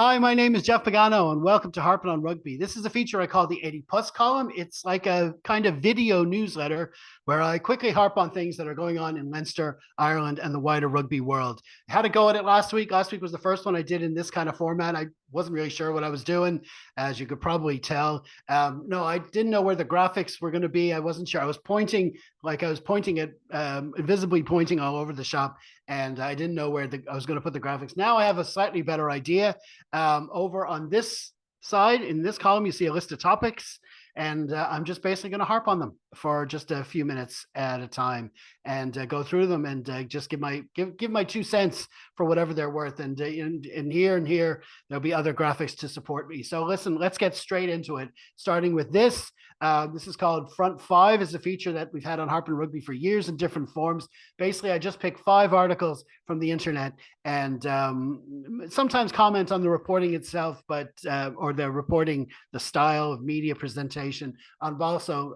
Hi, my name is Jeff Pagano, and welcome to Harping on Rugby. This is a feature I call the 80 Plus column. It's like a kind of video newsletter where I quickly harp on things that are going on in Leinster, Ireland, and the wider rugby world. I had a go at it last week. Last week was the first one I did in this kind of format. I wasn't really sure what I was doing, as you could probably tell. No, I didn't know where the graphics were going to be. I wasn't sure. I was pointing, like I was pointing at, invisibly pointing all over the shop, and I didn't know where I was going to put the graphics. Now I have a slightly better idea. Over on this side, in this column, you see a list of topics, and I'm just basically going to harp on them for just a few minutes at a time and go through them and just give my 2 cents for whatever they're worth. And here there'll be other graphics to support me. So listen, let's get straight into it. Starting with this. This is called Front Five. It's a feature that we've had on Harping Rugby for years in different forms. Basically, I just pick 5 articles from the internet and sometimes comment on the reporting itself, but or the reporting, the style of media presentation, and also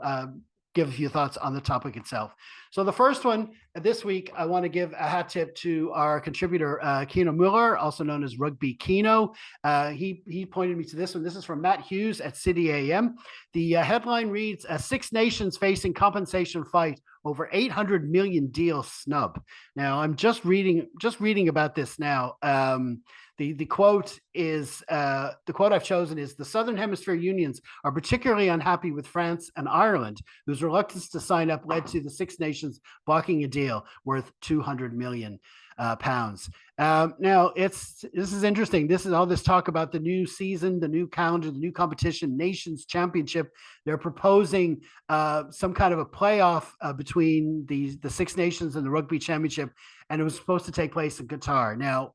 give a few thoughts on the topic itself. So the first one this week, I want to give a hat tip to our contributor, Kino Muller, also known as Rugby Kino. He pointed me to this one. This is from Matt Hughes at City AM. The headline reads, Six Nations facing compensation fight over 800 million deal snub. Now, I'm just reading about this now. The quote is the quote I've chosen is: the Southern Hemisphere unions are particularly unhappy with France and Ireland, whose reluctance to sign up led to the Six Nations blocking a deal worth 200 million pounds. Now, this is interesting. This is all this talk about the new season, the new calendar, the new competition, Nations Championship. They're proposing some kind of a playoff between the Six Nations and the Rugby Championship, and it was supposed to take place in Qatar. Now,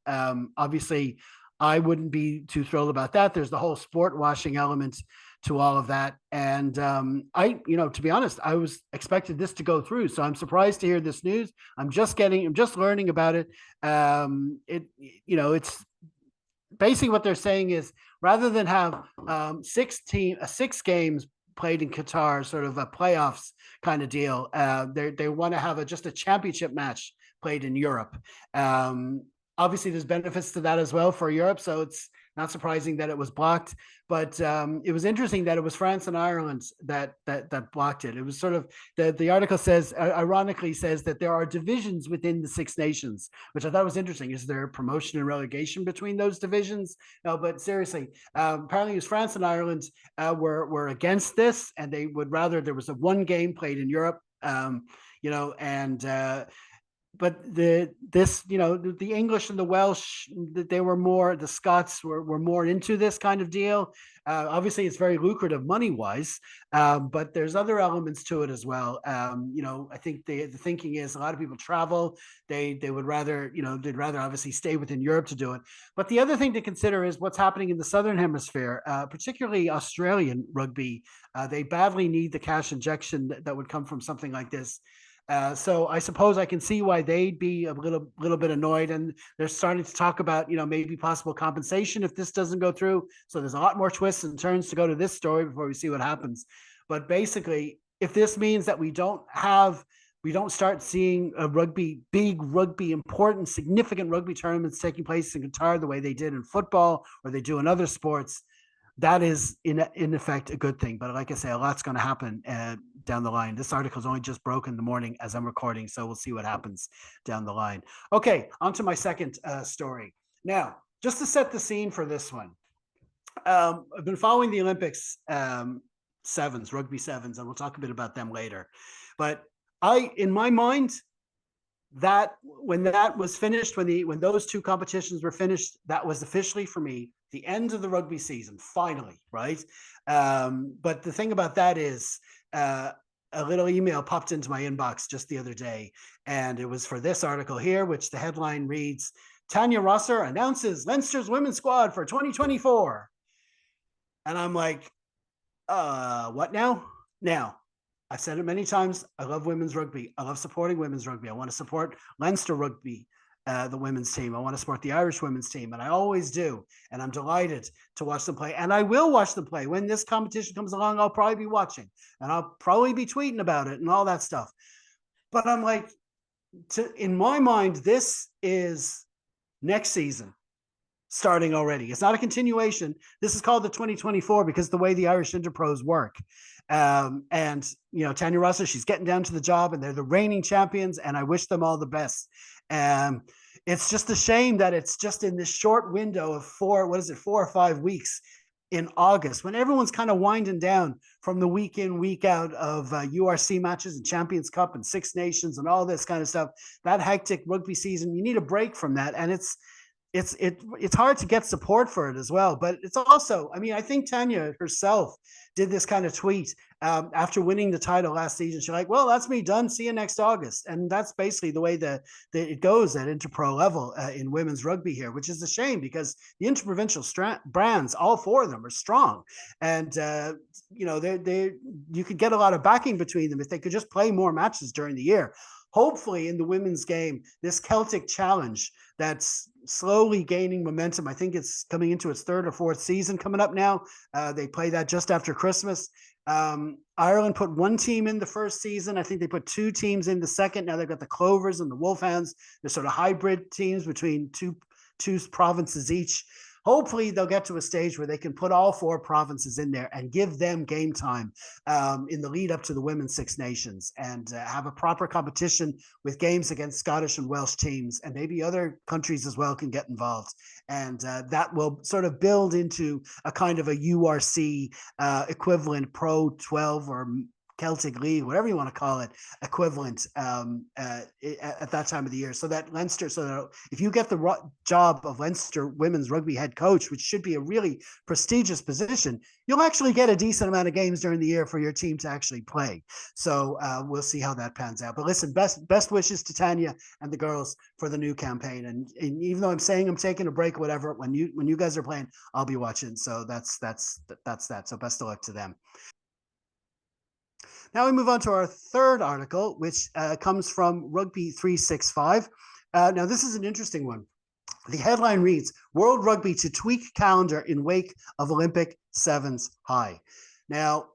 obviously, I wouldn't be too thrilled about that. There's the whole sport washing element to all of that. And to be honest, I was expected this to go through. So I'm surprised to hear this news. I'm just learning about it. It's basically what they're saying is rather than have 6 games played in Qatar, sort of a playoffs kind of deal, they want to have just a championship match played in Europe. Obviously, there's benefits to that as well for Europe, so it's not surprising that it was blocked. But it was interesting that it was France and Ireland that blocked it. It was sort of the article says, ironically, says that there are divisions within the Six Nations, which I thought was interesting. Is there promotion and relegation between those divisions? No, but seriously, apparently, it was France and Ireland were against this, and they would rather there was a 1 game played in Europe. But the English and the Welsh, they were more, the Scots were more into this kind of deal. Obviously, it's very lucrative money wise, but there's other elements to it as well. I think the thinking is a lot of people travel. They would rather, they'd rather obviously stay within Europe to do it. But the other thing to consider is what's happening in the Southern Hemisphere, particularly Australian rugby. They badly need the cash injection that would come from something like this. So I suppose I can see why they'd be a little bit annoyed, and they're starting to talk about, maybe possible compensation if this doesn't go through. So there's a lot more twists and turns to go to this story before we see what happens. But basically, if this means that we don't start seeing big rugby, important, significant rugby tournaments taking place in Qatar the way they did in football or they do in other sports, that is in effect a good thing. But like I say, a lot's going to happen down the line. This article is only just broken in the morning as I'm recording, so we'll see what happens down the line. Okay, on to my second story. Now, just to set the scene for this one, I've been following the Olympics sevens, rugby sevens, and we'll talk a bit about them later. But in my mind, that when that was finished, when those 2 competitions were finished, that was officially for me the end of the rugby season, finally, right? But the thing about that is a little email popped into my inbox just the other day, and it was for this article here, which the headline reads, Tanya Rosser announces Leinster's women's squad for 2024. And I'm like, what now? Now, I've said it many times. I love women's rugby. I love supporting women's rugby. I want to support Leinster rugby, the women's team. I want to support the Irish women's team, and I always do. And I'm delighted to watch them play. And I will watch them play. When this competition comes along, I'll probably be watching. And I'll probably be tweeting about it and all that stuff. But I'm like, in my mind, this is next season. starting already. It's not a continuation. This is called the 2024 because the way the Irish Interpros work. And Tanya Russell, she's getting down to the job, and they're the reigning champions, and I wish them all the best. It's just a shame that it's just in this short window of 4 or 5 weeks in August, when everyone's kind of winding down from the week in, week out of URC matches and Champions Cup and Six Nations and all this kind of stuff. That hectic rugby season, you need a break from that, and it's hard to get support for it as well. But it's also, I mean, I think Tanya herself did this kind of tweet after winning the title last season. She's like, well, that's me done. See you next August. And that's basically the way that it goes at Interpro level in women's rugby here, which is a shame because the interprovincial brands, all four of them are strong. And, you could get a lot of backing between them if they could just play more matches during the year. Hopefully in the women's game, this Celtic challenge that's slowly gaining momentum. I think it's coming into its third or fourth season coming up now. They play that just after Christmas. Ireland put one team in the first season. I think they put two teams in the second. Now they've got the Clovers and the Wolfhounds. They're sort of hybrid teams between two provinces each. Hopefully they'll get to a stage where they can put all four provinces in there and give them game time in the lead up to the Women's Six Nations, and have a proper competition with games against Scottish and Welsh teams, and maybe other countries as well can get involved. And that will sort of build into a kind of a URC equivalent Pro 12 or Celtic League, whatever you want to call it, equivalent at that time of the year. So that Leinster, if you get the job of Leinster women's rugby head coach, which should be a really prestigious position, you'll actually get a decent amount of games during the year for your team to actually play. So we'll see how that pans out. But listen, best wishes to Tanya and the girls for the new campaign. And even though I'm saying I'm taking a break or whatever, when you guys are playing, I'll be watching. So that's that. So best of luck to them. Now we move on to our third article, which comes from Rugby 365. Now this is an interesting one. The headline reads, World Rugby to tweak calendar in wake of Olympic sevens high. Now,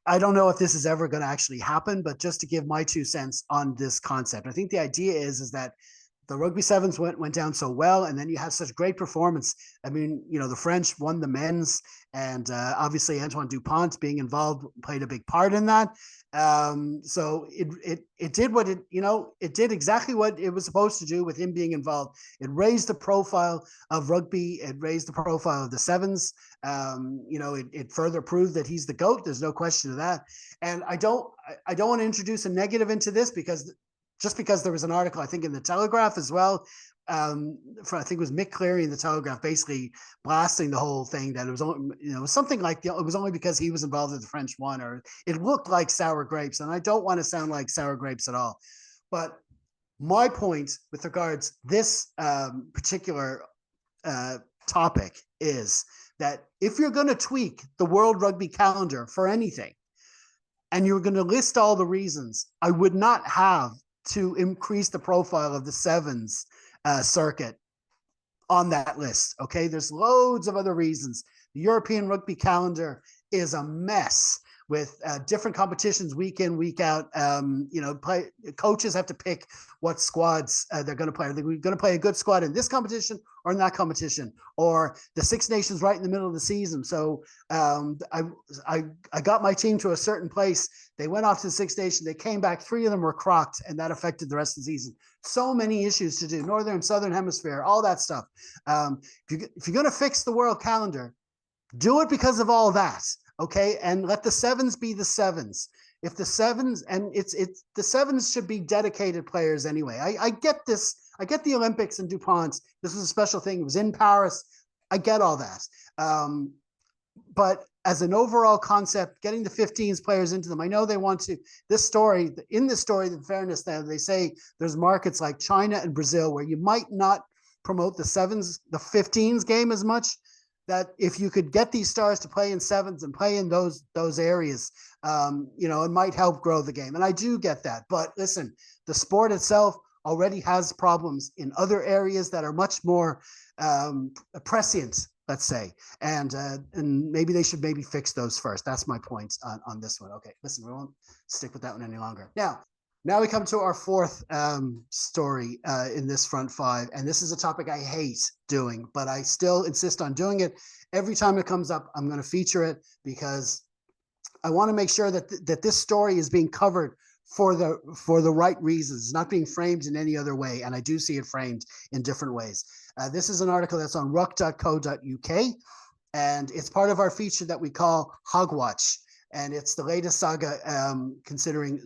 I don't know if this is ever going to actually happen, but just to give my 2 cents on this concept, I think the idea is that the rugby sevens went down so well, and then you have such great performance. I mean, the French won the men's, and obviously Antoine Dupont being involved played a big part in that. So it did what it did exactly what it was supposed to do with him being involved. It raised the profile of rugby. It raised the profile of the sevens. It further proved that he's the GOAT. There's no question of that. And I don't want to introduce a negative into this because there was an article, I think, in the Telegraph as well, I think it was Mick Cleary in the Telegraph, basically blasting the whole thing that it was only, something like it was only because he was involved with the French one, or it looked like sour grapes. And I don't want to sound like sour grapes at all. But my point with regards this particular topic is that if you're going to tweak the World Rugby calendar for anything, and you're going to list all the reasons, I would not have to increase the profile of the sevens circuit on that list. Okay, there's loads of other reasons. The European rugby calendar is a mess with different competitions week in, week out. Coaches have to pick what squads they're going to play. Are they going to play a good squad in this competition or in that competition, or the Six Nations right in the middle of the season? So I got my team to a certain place. They went off to the Six Nations. They came back. 3 of them were crocked, and that affected the rest of the season. So many issues to do. Northern, Southern Hemisphere, all that stuff. If you're going to fix the world calendar, do it because of all that. Okay, and let the sevens be the sevens. If the sevens, and it's the sevens should be dedicated players anyway. I get this. I get the Olympics and DuPont. This was a special thing. It was in Paris. I get all that. But as an overall concept, getting the 15s players into them, I know they want to. In this story, in fairness, now they say there's markets like China and Brazil where you might not promote the 15s game as much. That if you could get these stars to play in sevens and play in those areas, it might help grow the game. And I do get that. But listen, the sport itself already has problems in other areas that are much more prescient, let's say. And maybe they should fix those first. That's my point on this one. Okay, listen, we won't stick with that one any longer. Now, Now we come to our fourth story in this front five, and this is a topic I hate doing, but I still insist on doing it. Every time it comes up, I'm going to feature it because I want to make sure that this story is being covered for the right reasons. It's not being framed in any other way, and I do see it framed in different ways. This is an article that's on ruck.co.uk, and it's part of our feature that we call Hogwatch, and it's the latest saga concerning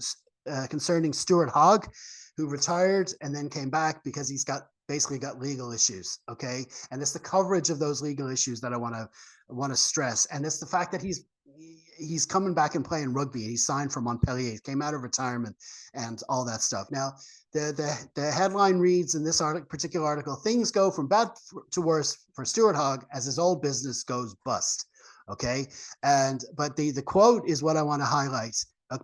Stuart Hogg, who retired and then came back because he's basically got legal issues. Okay, and it's the coverage of those legal issues that I want to stress, and it's the fact that he's coming back and playing rugby. He's signed for Montpellier. He came out of retirement and all that stuff. Now, the headline reads in this particular article: things go from bad to worse for Stuart Hogg as his old business goes bust. Okay, but the quote is what I want to highlight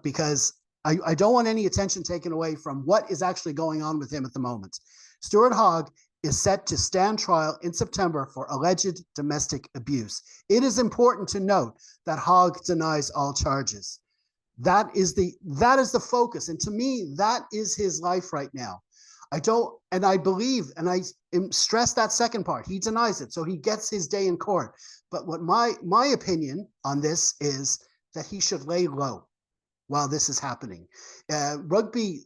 because I don't want any attention taken away from what is actually going on with him at the moment. Stuart Hogg is set to stand trial in September for alleged domestic abuse. It is important to note that Hogg denies all charges. That is the focus. And to me, that is his life right now. I believe, and I stress that second part, he denies it. So he gets his day in court. But what my opinion on this is that he should lay low while this is happening.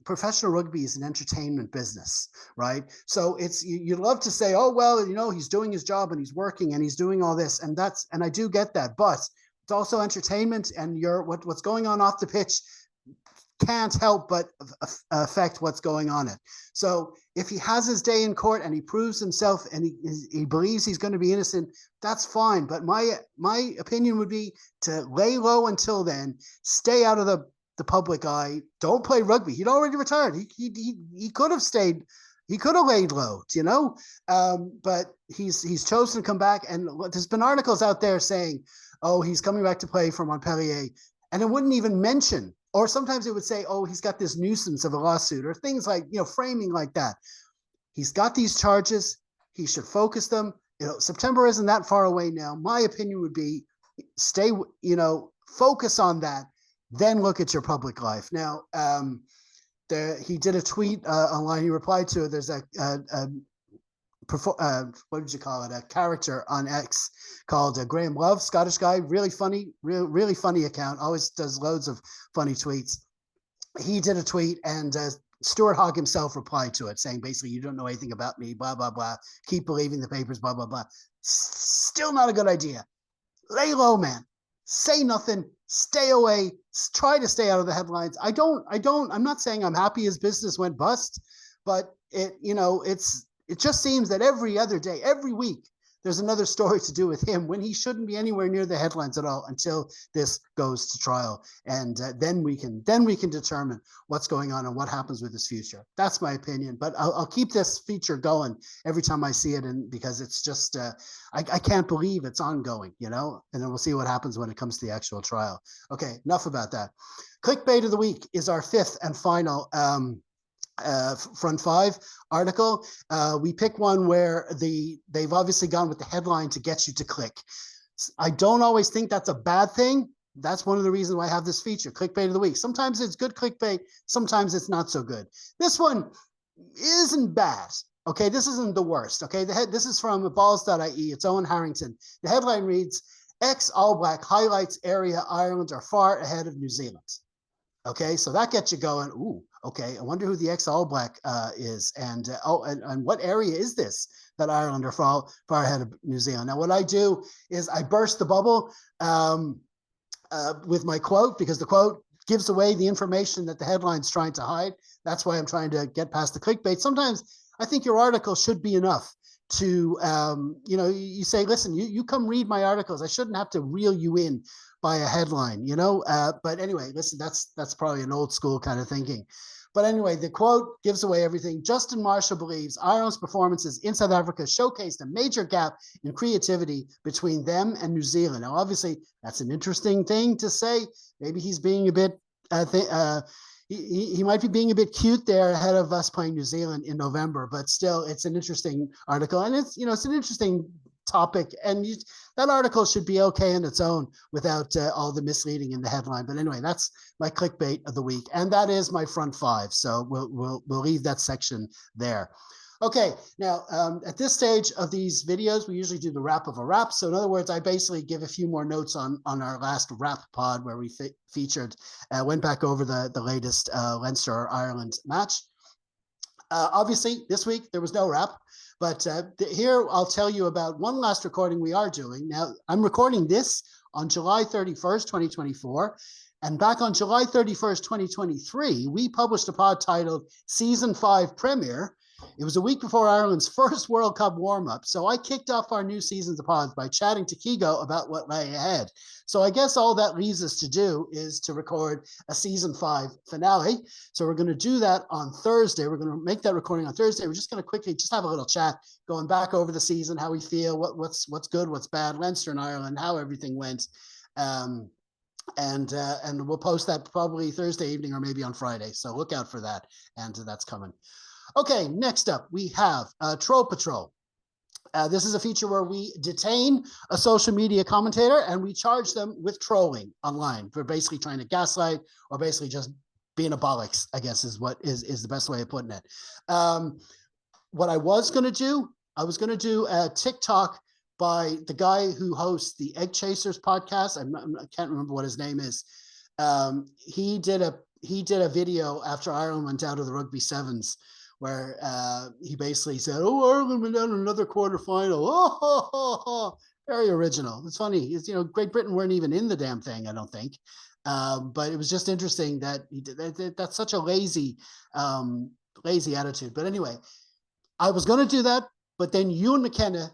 Professional rugby is an entertainment business, right? So you love to say, oh, well, he's doing his job and he's working and he's doing all this. And I do get that, but it's also entertainment, and what's going on off the pitch can't help but affect what's going on it. So if he has his day in court and he proves himself and he believes he's going to be innocent, that's fine. But my opinion would be to lay low until then, stay out of the public eye, don't play rugby. He'd already retired. He could have stayed. He could have laid low, but he's chosen to come back. And there's been articles out there saying, oh, he's coming back to play for Montpellier. And it wouldn't even mention, or sometimes it would say, oh, he's got this nuisance of a lawsuit or things like, framing like that. He's got these charges. He should focus them. September isn't that far away now. My opinion would be stay, focus on that, then look at your public life. Now, he did a tweet online. He replied to it. There's what did you call it? A character on X called Graham Love, Scottish guy, really funny, really funny account. Always does loads of funny tweets. He did a tweet, and Stuart Hogg himself replied to it, saying basically, you don't know anything about me, blah, blah, blah. Keep believing the papers, blah, blah, blah. Still not a good idea. Lay low, man. Say nothing. Stay away. Try to stay out of the headlines. I'm not saying I'm happy his business went bust, but it just seems that every other day, every week, there's another story to do with him when he shouldn't be anywhere near the headlines at all until this goes to trial. And then we can determine what's going on and what happens with his future. That's my opinion. But I'll keep this feature going every time I see it, and because it's just I can't believe it's ongoing, and then we'll see what happens when it comes to the actual trial. Okay, enough about that. Clickbait of the week is our fifth and final front five article. We pick one where they've obviously gone with the headline to get you to click. I don't always think that's a bad thing. That's one of the reasons why I have this feature, clickbait of the week. Sometimes it's good clickbait, sometimes it's not so good. This one isn't bad. Okay, this isn't the worst. Okay, this is from balls.ie. It's Owen Harrington. The headline reads, ex-All Black highlights area Ireland are far ahead of New Zealand. Okay, so that gets you going. Ooh, okay, I wonder who the ex-All Black is, and what area is this that Ireland are far ahead of New Zealand? Now, what I do is I burst the bubble with my quote, because the quote gives away the information that the headline's trying to hide. That's why I'm trying to get past the clickbait. Sometimes I think your article should be enough to, you say, listen, you come read my articles. I shouldn't have to reel you in by a headline, but anyway, listen, that's probably an old school kind of thinking. But anyway, the quote gives away everything. Justin Marshall believes Ireland's performances in South Africa showcased a major gap in creativity between them and New Zealand. Now, obviously, that's an interesting thing to say. Maybe he's being a bit, he might be being a bit cute there ahead of us playing New Zealand in November, but still, it's an interesting article. And it's an interesting topic, and that article should be okay on its own without all the misleading in the headline. But anyway, that's my clickbait of the week, and that is my front five. So we'll leave that section there. Okay, now at this stage of these videos, we usually do the wrap of a wrap. So in other words, I basically give a few more notes on our last wrap pod where we featured, went back over the latest Leinster-Ireland match. Obviously, this week there was no wrap, but here I'll tell you about one last recording we are doing. Now, I'm recording this on July 31st, 2024. And back on July 31st, 2023, we published a pod titled Season 5 Premiere. It was a week before Ireland's first World Cup warm-up, so I kicked off our new season's of pods by chatting to Kigo about what lay ahead. So I guess all that leaves us to do is to record a Season 5 finale. So we're going to do that on Thursday. We're going to make that recording on Thursday. We're just going to quickly just have a little chat, going back over the season, how we feel, what's good, what's bad, Leinster and Ireland, how everything went. And we'll post that probably Thursday evening or maybe on Friday. So look out for that, and that's coming. Okay, next up, we have Troll Patrol. This is a feature where we detain a social media commentator and we charge them with trolling online for basically trying to gaslight or basically just being a bollocks, I guess is what is the best way of putting it. What I was going to do, I was going to do a TikTok by the guy who hosts the Egg Chasers podcast. I can't remember what his name is. He did a video after Ireland went out of the Rugby Sevens, where he basically said, "Oh, Ireland went down in another quarterfinal." Oh, very original. It's funny. It's, Great Britain weren't even in the damn thing, I don't think. But it was just interesting that he did. That's such a lazy attitude. But anyway, I was going to do that, but then Ewan McKenna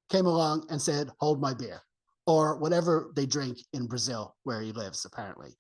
came along and said, "Hold my beer," or whatever they drink in Brazil, where he lives, apparently.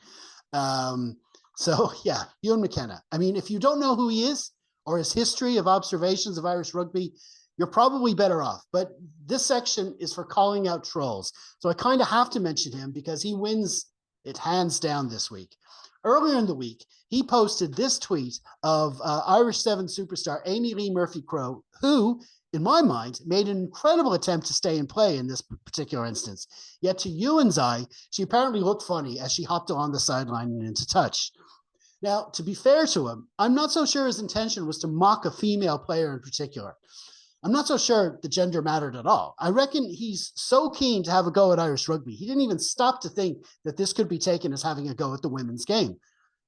So yeah, Ewan McKenna. I mean, if you don't know who he is, or his history of observations of Irish rugby, you're probably better off. But this section is for calling out trolls. So I kind of have to mention him because he wins it hands down this week. Earlier in the week, he posted this tweet of Irish Seven superstar Amy Lee Murphy-Crowe, who, in my mind, made an incredible attempt to stay and play in this particular instance. Yet to Ewan's eye, she apparently looked funny as she hopped along the sideline and into touch. Now, to be fair to him, I'm not so sure his intention was to mock a female player in particular. I'm not so sure the gender mattered at all. I reckon he's so keen to have a go at Irish rugby, he didn't even stop to think that this could be taken as having a go at the women's game.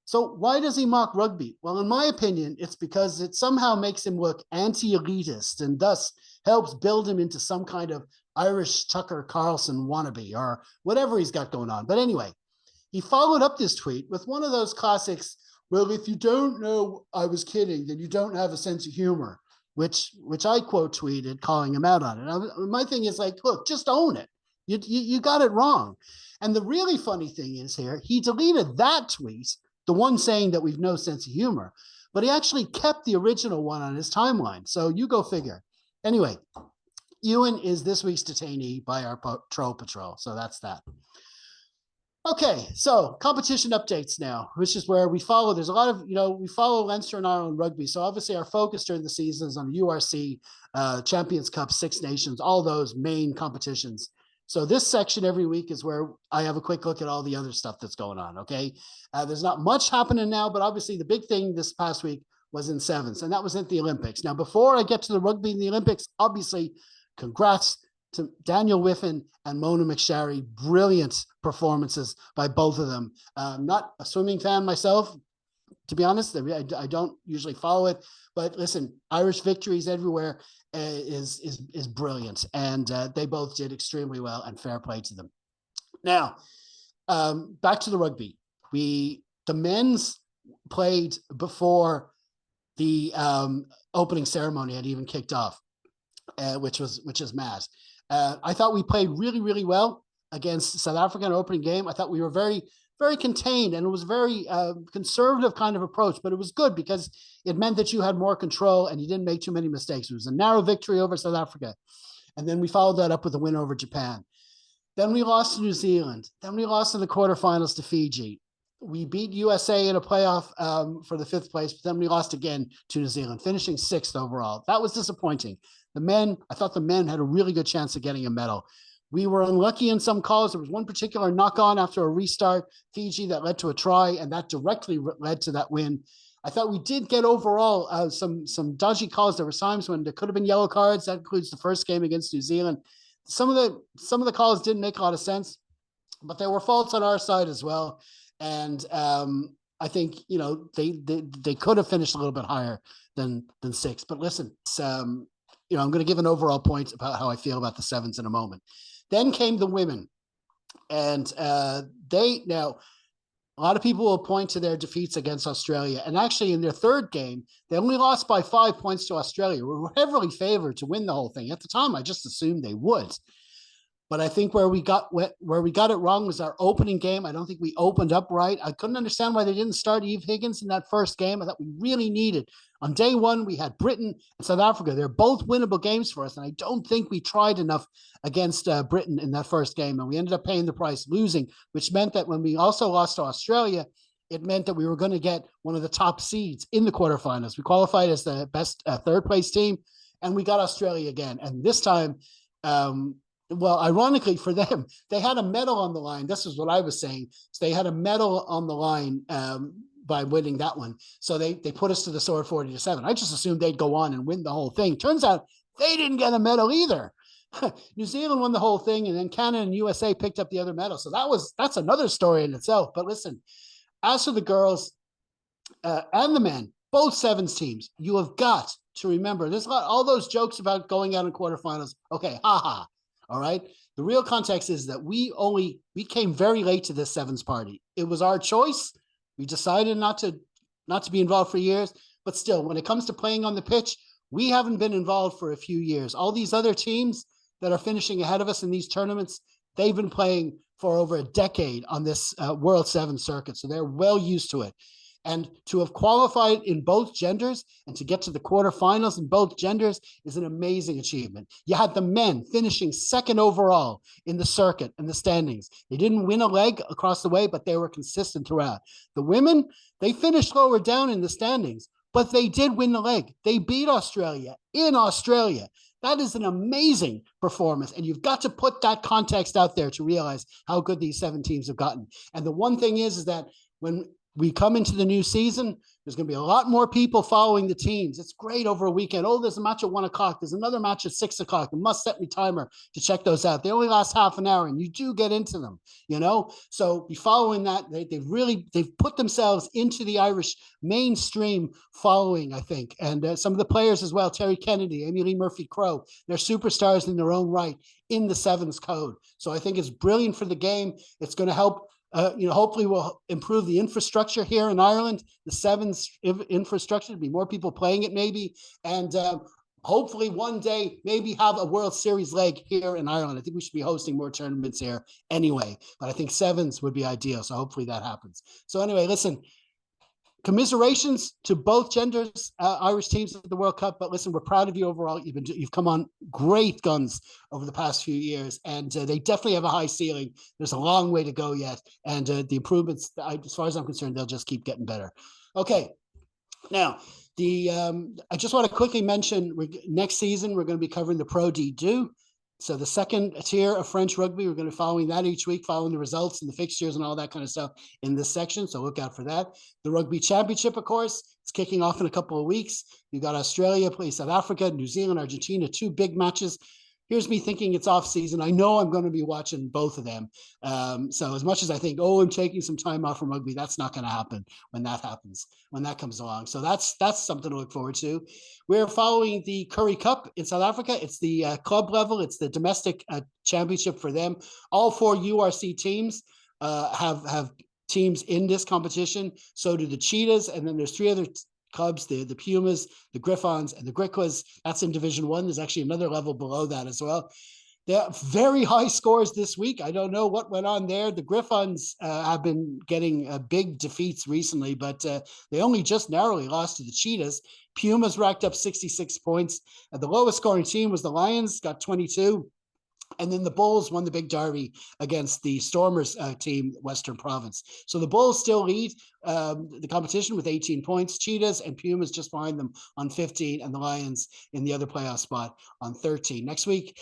So why does he mock rugby? Well, in my opinion, it's because it somehow makes him look anti-elitist and thus helps build him into some kind of Irish Tucker Carlson wannabe or whatever he's got going on. But anyway, he followed up this tweet with one of those classics, "Well, if you don't know I was kidding, then you don't have a sense of humor," which I quote tweeted, calling him out on it. My thing is like, look, just own it. You got it wrong. And the really funny thing is here, he deleted that tweet, the one saying that we've no sense of humor, but he actually kept the original one on his timeline. So you go figure. Anyway, Ewan is this week's detainee by our Troll Patrol. So that's that. Okay, so competition updates now, which is where we follow. There's a lot of, we follow Leinster and Ireland rugby. So obviously our focus during the season is on the URC, Champions Cup, Six Nations, all those main competitions. So this section every week is where I have a quick look at all the other stuff that's going on, okay? There's not much happening now, but obviously the big thing this past week was in sevens, and that was at the Olympics. Now, before I get to the rugby in the Olympics, obviously, congrats to Daniel Whiffen and Mona McSharry. Brilliant performances by both of them. Not a swimming fan myself, to be honest. I don't usually follow it, but listen, Irish victories everywhere is brilliant, and they both did extremely well, and fair play to them. Now, back to the rugby. The men's played before the opening ceremony had even kicked off, which is mad. I thought we played really, really well against South Africa in opening game. I thought we were very, very contained, and it was a very conservative kind of approach, but it was good because it meant that you had more control and you didn't make too many mistakes. It was a narrow victory over South Africa. And then we followed that up with a win over Japan. Then we lost to New Zealand. Then we lost in the quarterfinals to Fiji. We beat USA in a playoff for the 5th place, but then we lost again to New Zealand, finishing 6th overall. That was disappointing. The men, I thought the men had a really good chance of getting a medal. We were unlucky in some calls. There was one particular knock on after a restart, Fiji, that led to a try, and that directly led to that win. I thought we did get overall some dodgy calls. There were times when there could have been yellow cards. That includes the first game against New Zealand. Some of the calls didn't make a lot of sense, but there were faults on our side as well. And I think they could have finished a little bit higher than 6. But listen, I'm going to give an overall point about how I feel about the sevens in a moment. Then came the women, and a lot of people will point to their defeats against Australia. And actually, in their third game, they only lost by 5 points to Australia. We were heavily favored to win the whole thing. At the time, I just assumed they would. But I think where we got it wrong was our opening game. I don't think we opened up right. I couldn't understand why they didn't start Eve Higgins in that first game. I thought we really needed. On day one, we had Britain and South Africa. They're both winnable games for us, and I don't think we tried enough against Britain in that first game, and we ended up paying the price, losing, which meant that when we also lost to Australia, it meant that we were going to get one of the top seeds in the quarterfinals. We qualified as the best third-place team, and we got Australia again. And this time, well, ironically for them, they had a medal on the line. This is what I was saying. So they had a medal on the line by winning that one. So they put us to the sword 40-7. I just assumed they'd go on and win the whole thing. Turns out they didn't get a medal either. New Zealand won the whole thing, and then Canada and USA picked up the other medal. So that's another story in itself. But listen, as for the girls and the men, both sevens teams, you have got to remember, there's all those jokes about going out in quarterfinals. Okay, haha. All right. The real context is that we came very late to this sevens party. It was our choice. We decided not to be involved for years, but still, when it comes to playing on the pitch, we haven't been involved for a few years. All these other teams that are finishing ahead of us in these tournaments, they've been playing for over a decade on this World Sevens circuit, so they're well used to it. And to have qualified in both genders and to get to the quarterfinals in both genders is an amazing achievement. You had the men finishing second overall in the circuit and the standings. They didn't win a leg across the way, but they were consistent throughout. The women, they finished lower down in the standings, but they did win the leg. They beat Australia in Australia. That is an amazing performance, and you've got to put that context out there to realize how good these 7 teams have gotten. And the one thing is that when we come into the new season, there's going to be a lot more people following the teams. It's great over a weekend. Oh, there's a match at 1 o'clock. There's another match at 6 o'clock. You must set me timer to check those out. They only last half an hour, and you do get into them, So be following that. They've put themselves into the Irish mainstream following, I think. And some of the players as well, Terry Kennedy, Amy Lee Murphy-Crowe, they're superstars in their own right in the sevens code. So I think it's brilliant for the game. It's going to help. Hopefully we'll improve the infrastructure here in Ireland, the sevens infrastructure, to be more people playing it maybe, and hopefully one day maybe have a World Series leg here in Ireland. I think we should be hosting more tournaments here anyway, but I think sevens would be ideal, so hopefully that happens. So anyway, listen, commiserations to both genders, Irish teams at the World Cup. But listen, we're proud of you overall. You've come on great guns over the past few years, and they definitely have a high ceiling. There's a long way to go yet, and the improvements, as far as I'm concerned, they'll just keep getting better. Okay, now I just want to quickly mention next season we're going to be covering the Pro D2. So the second tier of French rugby, we're going to be following that each week, following the results and the fixtures and all that kind of stuff in this section. So look out for that. The Rugby Championship, of course, it's kicking off in a couple of weeks. You got Australia play South Africa, New Zealand, Argentina, 2 big matches. Here's me thinking it's off season. I know I'm going to be watching both of them. So as much as I think, I'm taking some time off from rugby, that's not going to happen when that happens, when that comes along. So that's something to look forward to. We're following the Currie Cup in South Africa. It's the club level. It's the domestic championship for them. All 4 URC teams have teams in this competition. So do the Cheetahs, and then there's 3 other clubs, the Pumas, the Griffons, and the Griquas. That's in Division 1. There's actually another level below that as well. There are very high scores this week. I don't know what went on there. The Griffons have been getting big defeats recently, but they only just narrowly lost to the Cheetahs. Pumas racked up 66 points. The lowest scoring team was the Lions, got 22. And then the Bulls won the big derby against the Stormers team, Western Province. So the Bulls still lead the competition with 18 points. Cheetahs and Pumas just behind them on 15, and the Lions in the other playoff spot on 13. Next week,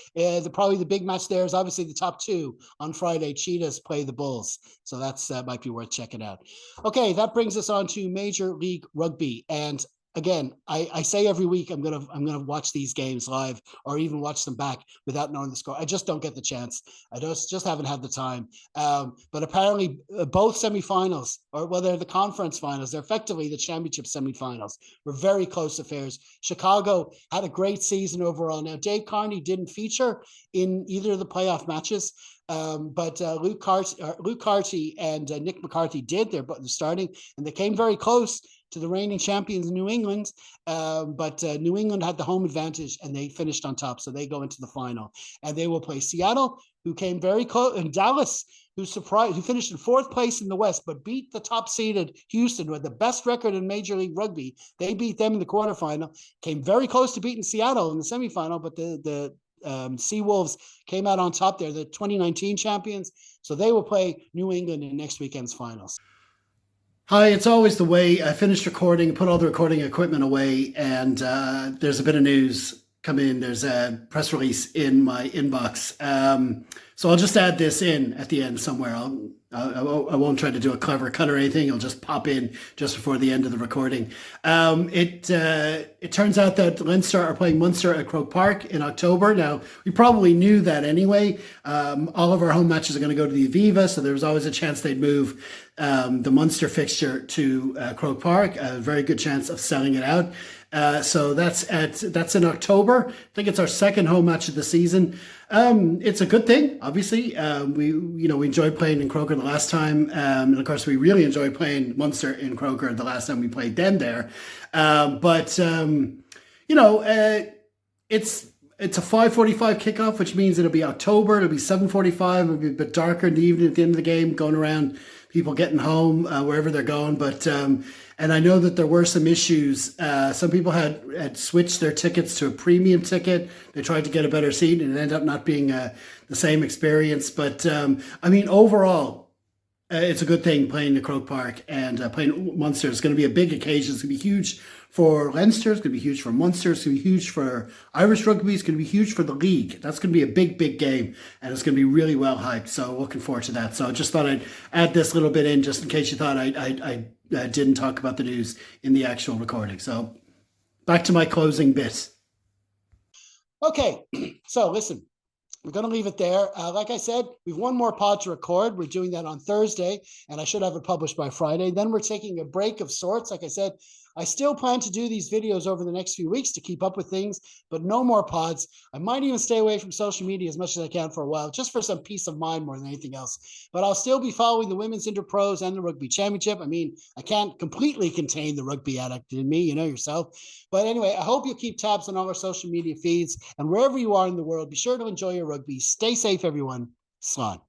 probably the big match there is obviously the top two. On Friday, Cheetahs play the Bulls. So that's might be worth checking out. Okay, that brings us on to Major League Rugby. And again, I say every week I'm gonna watch these games live or even watch them back without knowing the score. I just don't get the chance. I just haven't had the time. But apparently, both semifinals, or well, they're the conference finals. They're effectively the championship semifinals. Were very close affairs. Chicago had a great season overall. Now, Dave Carney didn't feature in either of the playoff matches. But Luke Carty and Nick McCarthy did. They're starting, and they came very close to the reigning champions, New England. But New England had the home advantage, and they finished on top, so they go into the final. And they will play Seattle, who came very close, and Dallas, who finished in fourth place in the West, but beat the top-seeded Houston, who had the best record in Major League Rugby. They beat them in the quarterfinal, came very close to beating Seattle in the semifinal, but the Seawolves came out on top there, the 2019 champions. So they will play New England in next weekend's finals. Hi, it's always the way. I finished recording, put all the recording equipment away, and there's a bit of news come in. There's a press release in my inbox. So I'll just add this in at the end somewhere. I won't try to do a clever cut or anything. I'll just pop in just before the end of the recording. It turns out that Leinster are playing Munster at Croke Park in October. Now, we probably knew that anyway. All of our home matches are going to go to the Aviva, so there was always a chance they'd move the Munster fixture to Croke Park. A very good chance of selling it out. So that's in October. I think it's our second home match of the season. It's a good thing, obviously. We enjoyed playing in Croker the last time, and of course we really enjoyed playing Munster in Croker the last time we played them there. It's a 5:45 kickoff, which means it'll be October. It'll be 7:45. It'll be a bit darker in the evening at the end of the game, going around, people getting home wherever they're going. But and I know that there were some issues. Some people had switched their tickets to a premium ticket. They tried to get a better seat, and it ended up not being the same experience. But overall, it's a good thing playing the Croke Park and playing Munster. It's going to be a big occasion. It's going to be huge for Leinster. It's going to be huge for Munster. It's going to be huge for Irish Rugby. It's going to be huge for the league. That's going to be a big, big game, and it's going to be really well hyped. So looking forward to that. So I just thought I'd add this little bit in just in case you thought I didn't talk about the news in the actual recording. So back to my closing bit. Okay, so listen. We're going to leave it there. Like I said, we've one more pod to record. We're doing that on Thursday, and I should have it published by Friday. Then we're taking a break of sorts. Like I said, I still plan to do these videos over the next few weeks to keep up with things, but no more pods. I might even stay away from social media as much as I can for a while, just for some peace of mind more than anything else. But I'll still be following the Women's Interpros and the Rugby Championship. I mean, I can't completely contain the rugby addict in me, you know yourself. But anyway, I hope you'll keep tabs on all our social media feeds. And wherever you are in the world, be sure to enjoy your rugby. Stay safe, everyone. Slán.